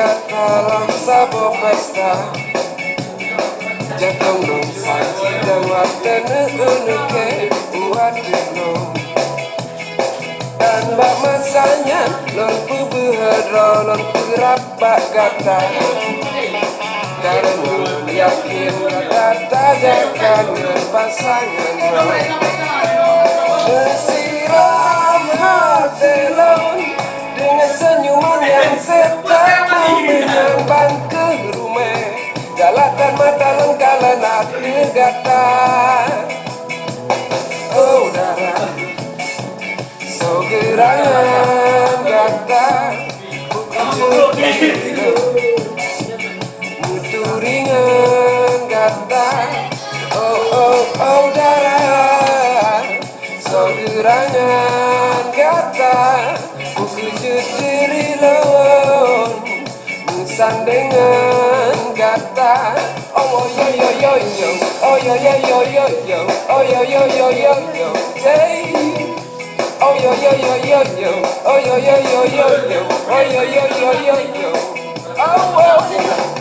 dalam sabo pesta jatong dong saji dan watene unuke wadino dan bak masanya non pubuhedro non purabak gata karena yakin kata jakan pasangan Siram hati laun dengan senyuman yang setak menyamban ke rumah galakan mata lengkalan hati gata oh darah so gerangan gata bukan cekilo mutu ringan gata oh darah so gerangan gata buku diri lawan musandengan gata oh yo yo yo yo oh yo yo yo yo yo oh yo yo yo yo yo hey oh yo yo yo yo yo oh yo yo yo yo yo oh yo yo yo yo yo oh oh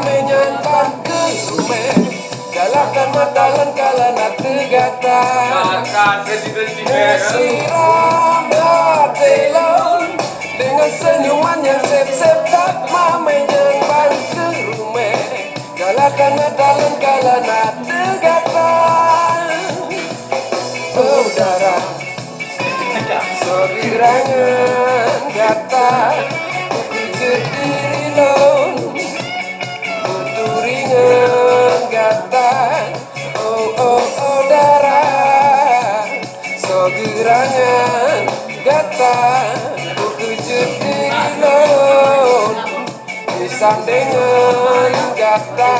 menyanyikan ke rumah galakan mata lengkalan hati gata siram hati laun dengan senyuman yang sep-sep tak menyanyikan ke rumah galakan mata lengkalan hati gata oh darah sobirangan gata buku diri laun gata oh darah so gerangan gata buku diri laun pisang dengan gata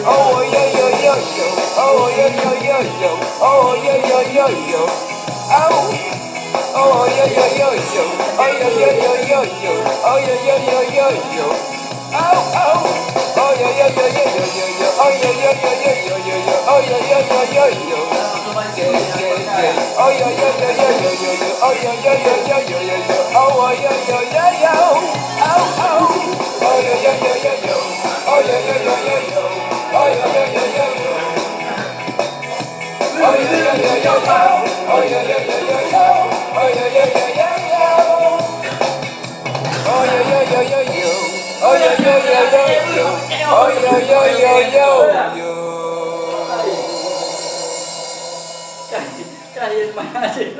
oh yo yo yo yo oh yo yo yo yo oh yo yo yo yo oh yo yo yo yo oh yo yo yo yo yo oh yo yo yo yo yo oh oh yo yo yo yo yo yo yo oh yo yo yo yo yo yo yo oh yo yo yo yo yo oh yo yo yo yo yo yo yo oh yo yo yo yo yo yo yo oh yo yo yo yo oh oh yo yo yo yo yo oh yo yo yo yo yo oh yo yo yo yo yo oh yo yo yo yo yo oh yo yo yo yo yo oh yo yo yo yo yo oh yo yo yo yo yo oh yo yo yo yo yo oh yo yo yo yo yo Kain mana sih?